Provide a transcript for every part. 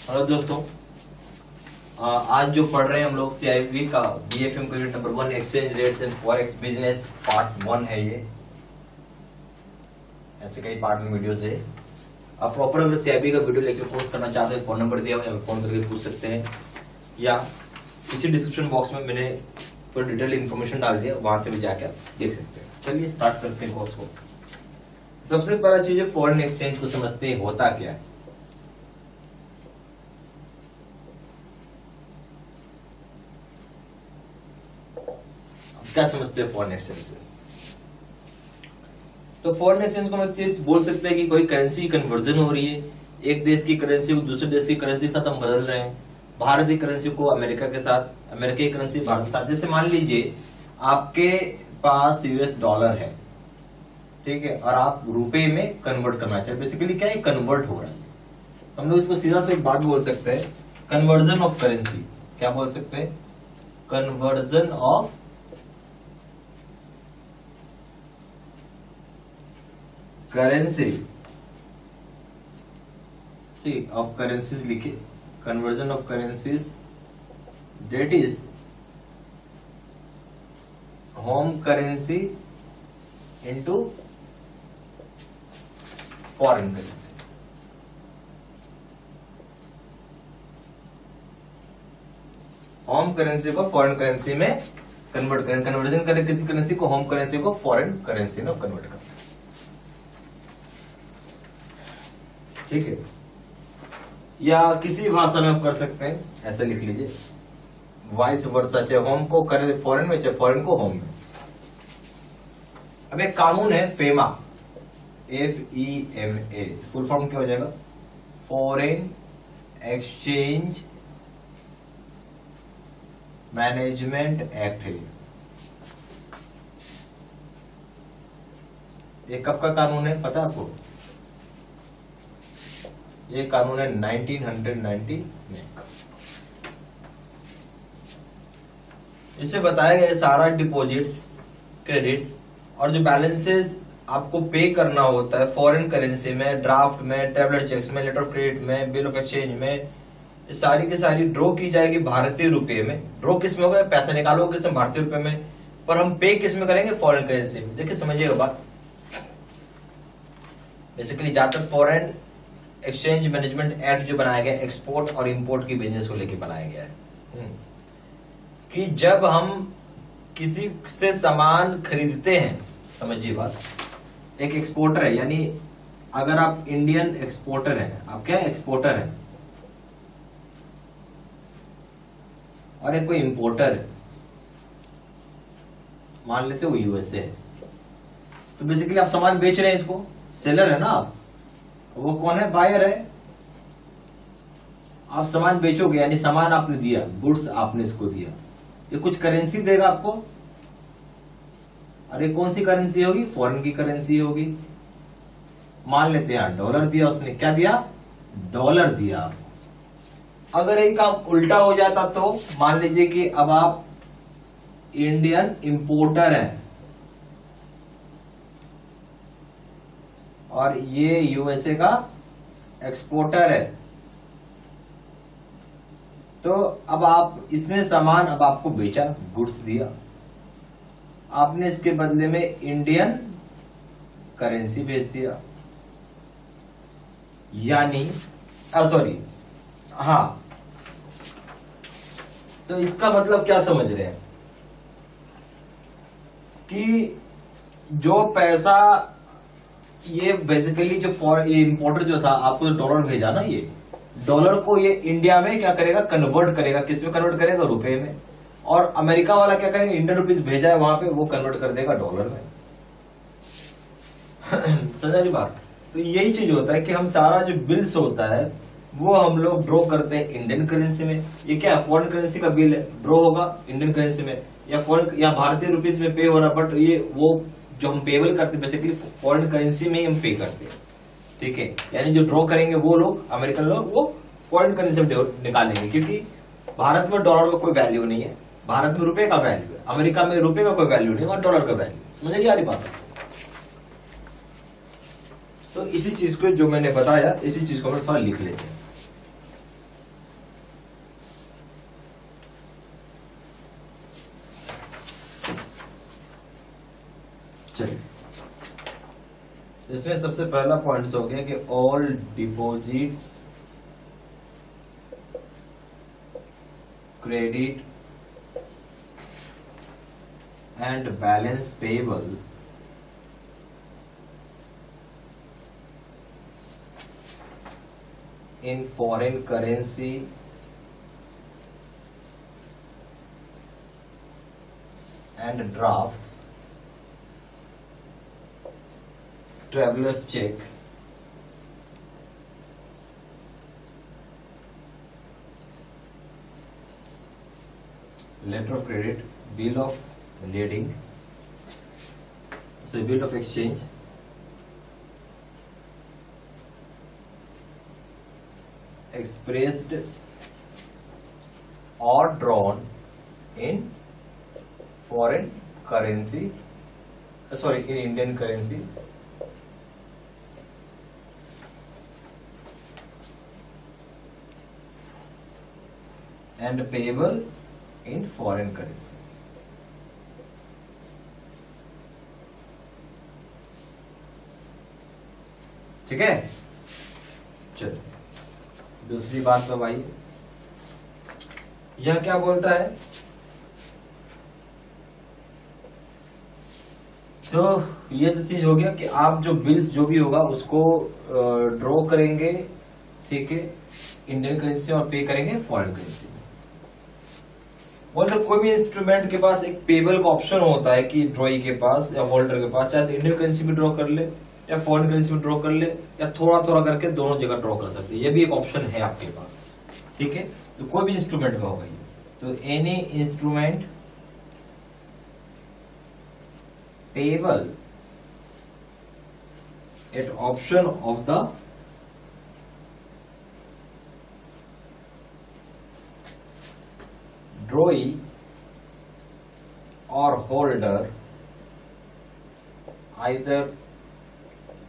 Hello दोस्तों, आज जो पढ़ रहे हैं हम लोग CIB का BFM का unit number 1 exchange rates and forex business part 1 है। ये ऐसे कई पार्ट में वीडियोस है। आप प्रॉपर अगर CIB का वीडियो लेक्चर कोर्स करना चाहते हैं, फोन नंबर दिया हुआ है, फोन करके पूछ सकते हैं, या इसी डिस्क्रिप्शन बॉक्स में मैंने पूरी डिटेल इन्फॉर्मेशन डाल दिया, वहां से भी जाके आप देख सकते हैं। चलिए स्टार्ट करते हैं कोर्स को। सबसे पहला चीज है फॉरेन एक्सचेंज को समझते हैं होता क्या है। क्या समझते हैं फॉरेन एक्सचेंज से? तो फॉरेन एक्सचेंज को हम चीज बोल सकते हैं कि कोई करेंसी कन्वर्जन हो रही है, एक देश की करेंसी को दूसरे देश की करेंसी के साथ हम बदल रहे हैं, भारत की करेंसी को अमेरिका के साथ, अमेरिका की करेंसी भारत के साथ। जैसे मान लीजिए आपके पास US डॉलर है, ठीक है, और आप रुपए में कन्वर्ट करना चाहते हैं। बेसिकली क्या है, कन्वर्ट हो रहा है। हम लोग इसको सीधा से एक बात बोल सकते हैं, कन्वर्जन ऑफ करेंसी। क्या बोल सकते हैं? Conversion of currency. ठीक, ऑफ करेंसीज लिखिए, conversion of currencies, that is home currency into foreign currency. Home currency को फॉरेन करेंसी में कन्वर्ट करें, कन्वर्जन करें किसी करेंसी को होम करेंसी को फॉरेन करेंसी में कन्वर्ट करें। ठीक है, या किसी भी भाषा में आप कर सकते हैं, ऐसा लिख लीजिए, वाइस वर्सा, चाहे होम को करें फॉरेन में, चाहे फॉरेन को होम में। अब एक कानून है फेमा, FEMA, फुल फॉर्म क्या हो जाएगा? फॉरेन एक्सचेंज मैनेजमेंट एक्ट है। ये कब का कानून है पता आपको? ये कानून है 1990 में। इससे बताया गया सारा डिपॉजिट्स, क्रेडिट्स और जो बैलेंसेस आपको पे करना होता है फॉरेन करेंसी में, ड्राफ्ट में, ट्रैवलर चेक्स में, लेटर ऑफ क्रेडिट में, बिल ऑफ एक्सचेंज में, ये सारी की सारी ड्रॉ की जाएगी भारतीय रुपए में। ड्रॉ किस में होगा? पैसा निकालोगे किस में? भारतीय रुपए में। पर हम पे किस में करेंगे? फॉरेन करेंसी में। देखिए समझिएगा बात। बेसिकली ज्यादातर फॉरेन एक्सचेंज मैनेजमेंट एक्ट जो बनाया गया एक्सपोर्ट और इंपोर्ट की बिजनेस को लेकर बनाया गया है, कि जब हम किसी से सामान खरीदते हैं, समझिए बात, एक एक्सपोर्टर है, यानी अगर आप इंडियन एक्सपोर्टर हैं, आप क्या एक्सपोर्टर हैं, और एक कोई इंपोर्टर है, मान लेते हो USA है, तो बेसिकली आप सामान बेच रहे हैं, इसको सेलर है ना आप, वो कौन है? बायर है। आप सामान बेचोगे, यानी सामान आपने दिया, गुड्स आपने इसको दिया, ये कुछ करेंसी देगा आपको। अरे कौन सी करेंसी होगी? फॉरेन की करेंसी होगी। मान लेते हैं डॉलर दिया उसने। क्या दिया? डॉलर दिया। अगर एक काम उल्टा हो जाता तो मान लीजिए कि अब आप इंडियन इंपोर्टर हैं और ये USA का एक्सपोर्टर है, तो अब आप, इसने सामान अब आपको बेचा, गुड्स दिया, आपने इसके बदले में इंडियन करेंसी भेज दिया, यानी सॉरी, हाँ, तो इसका मतलब क्या समझ रहे हैं कि जो पैसा, ये बेसिकली जो ये इंपोर्टर जो था, आपको जो डॉलर भेजा ना, ये डॉलर को ये इंडिया में क्या करेगा? कन्वर्ट करेगा। किस में कन्वर्ट करेगा? रुपए में। और अमेरिका वाला क्या करेगा? इंडियन रुपीज भेजा है वहां पे, वो कन्वर्ट कर देगा डॉलर में। समझ रही बात? तो यही चीज होता है कि हम सारा जो बिल्स होता है वो हम लोग ड्रॉ करते हैं इंडियन करेंसी में। ये क्या है? फॉरेन करेंसी का बिल है, ड्रॉ होगा इंडियन करेंसी में, या फॉरेन या भारतीय रुपीज में पे हो रहा, बट ये वो जो हम पेबल करते हैं बेसिकली फॉरेन करेंसी में ही हम पे करते हैं। ठीक है, यानी जो ड्रॉ करेंगे वो लोग, अमेरिकन लोग, वो फॉरेन करेंसी में निकालेंगे, क्योंकि भारत में डॉलर का कोई वैल्यू नहीं है, भारत में रुपए का वैल्यू है, अमेरिका में रुपए का कोई वैल्यू नहीं और डॉलर का वैल्यू। समझ रही आ रही बात? तो इसी चीज को जो मैंने बताया, इसी चीज को हम थोड़ा लिख लेते हैं। इसमें सबसे पहला पॉइंट हो गया कि all deposits, credit and balance payable in foreign currency and drafts, traveler's check, letter of credit, bill of lading, so bill of exchange, expressed or drawn in foreign currency, in Indian currency, and payable in foreign currency. ठीक है, चलो दूसरी बात पे भाई, यह क्या बोलता है, तो ये तो चीज हो गया कि आप जो बिल्स जो भी होगा उसको ड्रॉ करेंगे, ठीक है, इंडियन करेंसी और पे करेंगे फॉरेन करेंसी में। मतलब कोई भी इंस्ट्रूमेंट के पास एक पेबल का ऑप्शन होता है कि ड्रॉई के पास या होल्डर के पास, चाहे तो इंडियन करेंसी में ड्रॉ कर ले या फॉरेन करेंसी में ड्रॉ कर ले या थोड़ा थोड़ा करके दोनों जगह ड्रॉ कर सकते हैं, ये भी एक ऑप्शन है आपके पास, ठीक है। तो कोई भी इंस्ट्रूमेंट में होगा ये, तो any instrument payable eight option of the ड्रॉई और holder either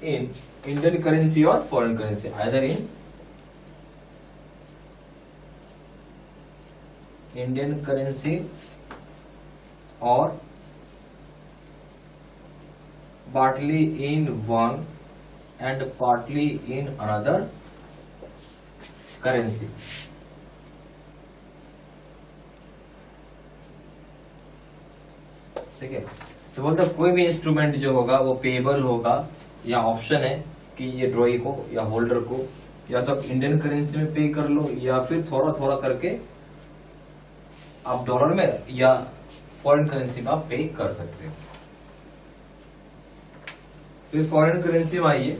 in Indian currency or foreign currency, either in Indian currency or partly in one and partly in another currency. ठीक है, तो बोलते कोई भी इंस्ट्रूमेंट जो होगा वो पेबल होगा, या ऑप्शन है कि ये ड्रॉई को या होल्डर को या तो इंडियन करेंसी में पे कर लो या फिर थोड़ा थोड़ा करके आप डॉलर में या फॉरेन करेंसी में आप पे कर सकते हो। फिर फॉरेन करेंसी में आइए,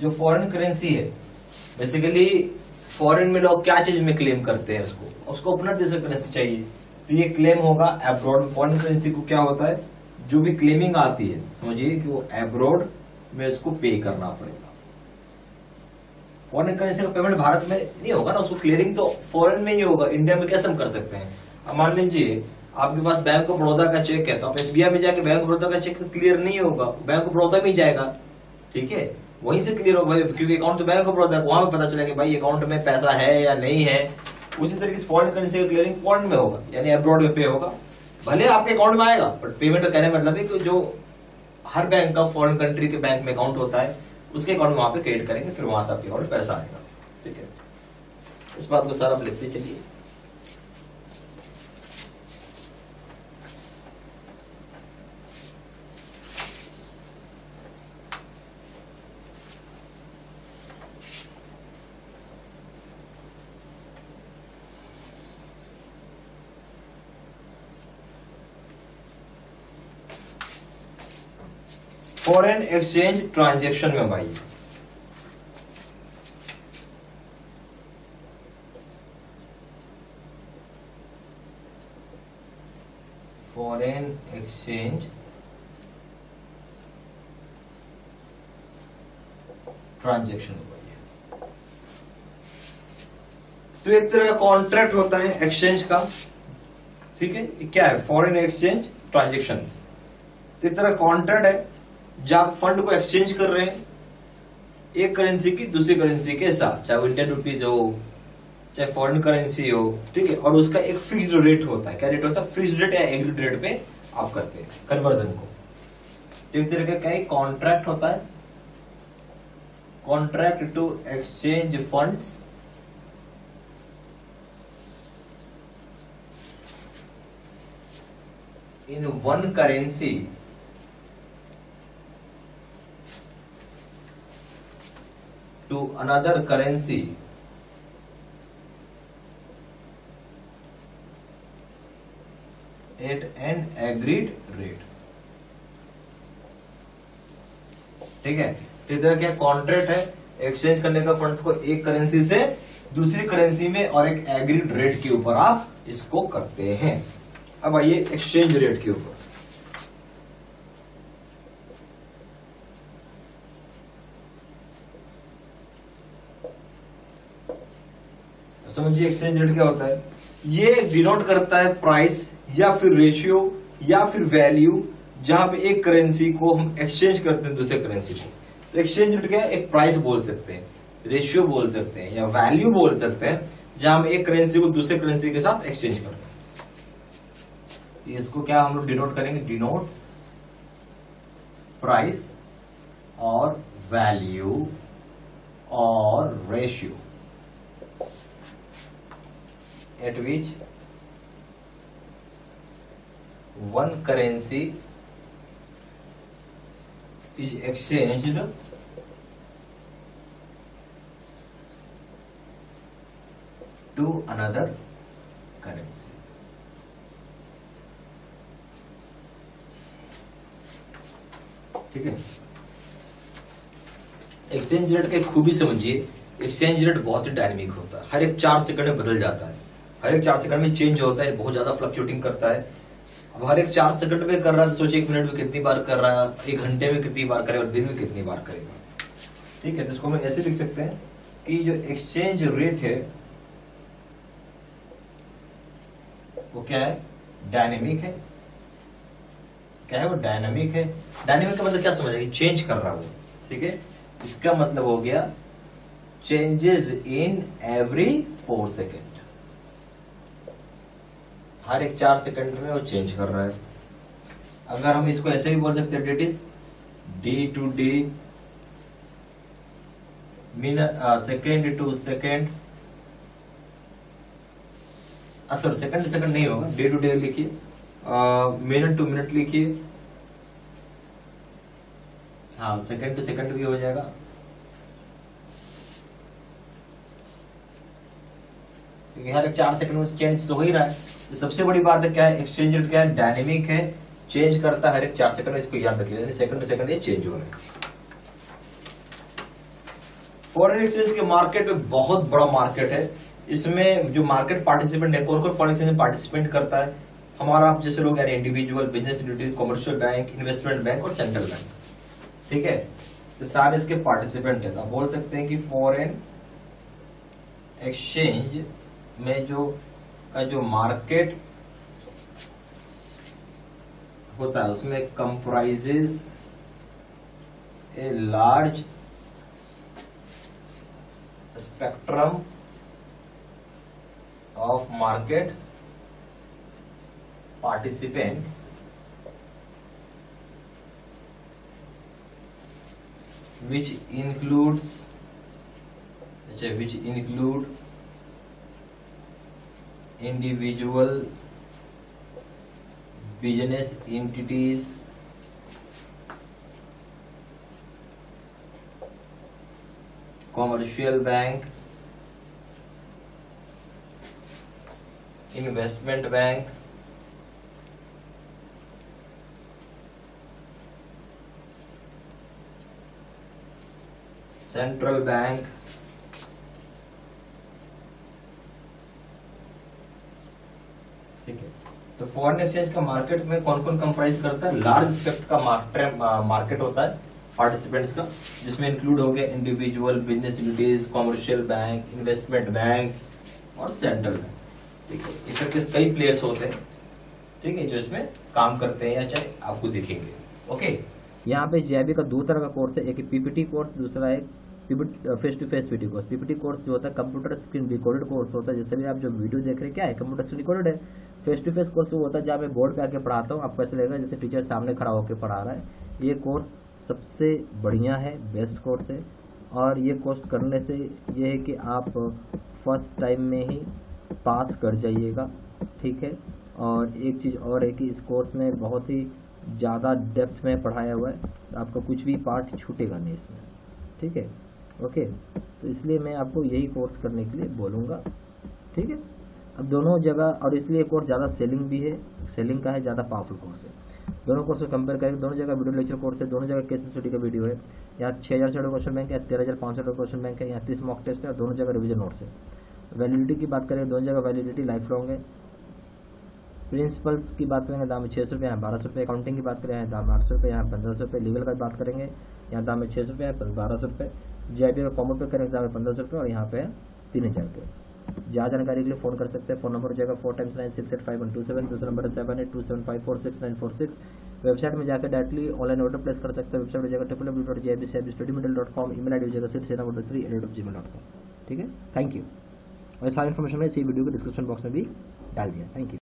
जो फॉरेन करेंसी है बेसिकली फॉरेन में लोग क्या चीज में क्लेम करते हैं, उसको अपना देश करेंसी चाहिए, तो ये क्लेम होगा एब्रॉड। फॉरेन करेंसी को क्या होता है, जो भी क्लेमिंग आती है समझिए कि वो एब्रॉड में इसको पे करना पड़ेगा। फॉरेन करेंसी का पेमेंट भारत में नहीं होगा ना, उसको क्लियरिंग तो फॉरेन में ही होगा, इंडिया में कैसे हम कर सकते हैं। अब मान लीजिए आपके पास बैंक ऑफ बड़ौदा का चेक है, तो आप एसबीआई में जाके बैंक ऑफ बड़ौदा का चेक क्लियर नहीं होगा, बैंक ऑफ बड़ौदा में ही जाएगा, ठीक है, वहीं से क्लियर होगा भाई, क्योंकि अकाउंट तो बैंक ऑफ बड़ौदा, वहां पे पता चलेगा कि भाई अकाउंट में पैसा है या नहीं है। उसी तरीके से फॉरेन करेंसी का क्लियरिंग फॉरेन में होगा, यानी अब्रॉड में पे होगा, भले आपके अकाउंट में आएगा बट पेमेंट का कहने का मतलब है कि जो हर बैंक का फॉरेन कंट्री के बैंक में अकाउंट होता है उसके अकाउंट में वहां पे क्रेडिट करेंगे, फिर वहां से आपके अकाउंट में पैसा आएगा, ठीक है। इस बात को सारा आप लिखते चलिए। फॉरेन एक्सचेंज ट्रांजैक्शन में भाई फॉरेन एक्सचेंज ट्रांजैक्शन में भाई, तो एक तरह का कॉन्ट्रैक्ट होता है एक्सचेंज का, ठीक है। क्या है फॉरेन एक्सचेंज ट्रांजैक्शन, तो एक तरह कॉन्ट्रैक्ट है जब आप फंड को एक्सचेंज कर रहे हैं एक करेंसी की दूसरी करेंसी के साथ, चाहे वो इंडियन रुपीज हो चाहे फॉरेन करेंसी हो, ठीक है, और उसका एक फिक्स्ड रेट होता है। क्या रेट होता है? फिक्स्ड रेट या एग्रीड रेट पे आप करते हैं कन्वर्जन को। तो एक तरह का क्या है, कॉन्ट्रैक्ट होता है, contract to exchange funds in one currency to another currency at an agreed rate। ठीक है, तो इधर क्या कॉन्ट्रैक्ट है, एक्सचेंज करने का फंड्स को एक करेंसी से दूसरी करेंसी में और एक एग्रीड रेट के ऊपर आप इसको करते हैं। अब आइए एक्सचेंज रेट के ऊपर। समझिए एक्सचेंज रेट क्या होता है। ये डिनोट करता है प्राइस या फिर रेशियो या फिर वैल्यू, जहां पे एक करेंसी को हम एक्सचेंज करते हैं दूसरे करेंसी को। तो एक्सचेंज रेट क्या है, एक प्राइस बोल सकते हैं, रेशियो बोल सकते हैं या वैल्यू बोल सकते हैं, जहां हम एक करेंसी को दूसरे करेंसी के साथ एक्सचेंज करते हैं। इसको क्या हम लोग डिनोट करेंगे, डिनोट्स प्राइस और वैल्यू और ratio at which one currency is exchanged to another currency. ठीक है, एक्सचेंज रेट की खूबी समझिए। एक्सचेंज रेट बहुत ही डायनेमिक होता है, हर एक 4 सेकंड में बदल जाता है, हर एक 4 सेकंड में चेंज होता है, बहुत ज्यादा फ्लक्चुएटिंग करता है। अब हर एक 4 सेकंड में कर रहा है तो सोचिए 1 मिनट में कितनी बार कर रहा है, 1 घंटे में कितनी बार करेगा और दिन में कितनी बार करेगा। ठीक है, तो इसको हम ऐसे लिख सकते हैं कि जो एक्सचेंज रेट है वो क्या है, डायनेमिक है। क्या है वो, डायनामिक है। डायनामिक का मतलब क्या समझेंगे, चेंज कर रहा हूं। ठीक है, इसका मतलब हो गया चेंजेस इन एवरी 4 सेकेंड, हर एक 4 सेकंड में वो चेंज कर रहा है। अगर हम इसको ऐसे भी बोल सकते हैं, that is day to day, second to second, sorry second to second नहीं होगा, डे टू डे लिखिए, मिनट टू मिनट लिखिए, हाँ सेकंड टू सेकंड भी हो जाएगा। क्योंकि हर एक 4 सेकंड में चेंज तो हो ही रहा है। तो सबसे बड़ी बात है क्या है, एक्सचेंज रेट क्या है, डायनेमिक है, चेंज करता है हर एक 4 सेकंड में। इसको याद रखिए, सेकंड टू सेकंड ये चेंज हो रहा है। फॉरेन एक्सचेंज के मार्केट में बहुत बड़ा मार्केट है। इसमें जो मार्केट पार्टिसिपेंट है, कौन कौन फॉरेन एक्सचेंज में पार्टिसिपेंट करता है, हमारा आप जैसे लोग यानी individual, business entities, commercial bank, investment bank और सेंट्रल बैंक। ठीक है, तो सारे इसके पार्टिसिपेंट है। तो आप बोल सकते हैं कि फॉरेन एक्सचेंज में जो मार्केट होता है उसमें comprises a large spectrum of market participants which include individual business entities, commercial bank, investment bank, central bank, ठीक है। तो फॉरेन एक्सचेंज का मार्केट में कौन कौन कंप्राइज करता है, लार्ज स्पेक्ट का मार्केट होता है पार्टिसिपेंट्स का, जिसमें इंक्लूड हो गया individual, business entities, commercial bank, investment bank और सेंट्रल बैंक। ठीक है, इस तरह के कई प्लेयर्स होते हैं, ठीक है, जो इसमें काम करते हैं या चाहे आपको दिखेंगे। ओके, यहाँ पे जेआईबी का 2 तरह का कोर्स है, एक पीपीटी कोर्स, दूसरा है face to face PPT course. PPT course जो होता है कंप्यूटर स्क्रीन रिकॉर्डेड कोर्स होता है। जैसे भी आप जो वीडियो देख रहे हैं क्या है, कंप्यूटर स्क्रीन रिकॉर्डेड है। फेस टू फेस कोर्स वो होता है जहाँ मैं बोर्ड पे आके पढ़ाता हूँ, आपको ऐसा लगेगा जैसे टीचर सामने खड़ा होकर पढ़ा रहा है। ये कोर्स सबसे बढ़िया है, बेस्ट कोर्स है। और ये कोर्स करने से ये है कि आप फर्स्ट टाइम में ही पास कर जाइएगा, ठीक है। और एक चीज़ और है कि इस कोर्स में बहुत ही ज़्यादा डेप्थ में पढ़ाया हुआ है, तो आपका कुछ भी पार्ट छूटेगा नहीं इसमें, ठीक है, ओके। तो इसलिए मैं आपको यही कोर्स करने के लिए बोलूँगा, ठीक है। अब दोनों जगह, और इसलिए कोर्स ज़्यादा सेलिंग भी है, सेलिंग का है, ज़्यादा पावरफुल कोर्स है। दोनों कोर्स को कंपेयर करेंगे, दोनों जगह वीडियो लेक्चर कोर्स है, दोनों जगह केस स्टडी का वीडियो है। यहाँ 6000 से क्वेश्चन बैंक है, 13500 क्वेश्चन बैंक है, यहाँ 30 मॉक टेस्ट है, और दोनों जगह रिविजन नोट्स है। वैलिडिटी की बात करें, दोनों जगह वैलिडिटी लाइफ लॉन्ग है। प्रिंसिपल्स की बात करेंगे, दाम 600 रुपये, यहाँ 1200 रुपये। अकाउंटिंग की बात करें, यहाँ दाम 800 रुपये, यहाँ 1500 रुपये। लीगल का बात करेंगे, यहाँ दाम है 600 रुपये, यहाँ 1200 रुपये। जीआईपी का कॉमन पे करेंगे, दाम है 1500 रुपये, और यहाँ पे है 3000 रुपये। ज़्यादा जानकारी के लिए फोन कर सकते हैं। फोन नंबर हो जाएगा 4 times 9 685 दूसरा नंबर है 7827546946। वेबसाइट में जाकर डायरेक्टली ऑनलाइन ऑर्डर प्लेस कर सकते हैं। वेबसाइट हो जाएगा www.jibstudymiddle.com। ईमेल आईडी हो जाएगा sirthena3@gmail.com, ठीक है। Thank you. और सारी इन्फॉर्मेशन है इसी वीडियो के डिस्क्रिप्शन बॉक्स में भी डाल दिया। Thank you.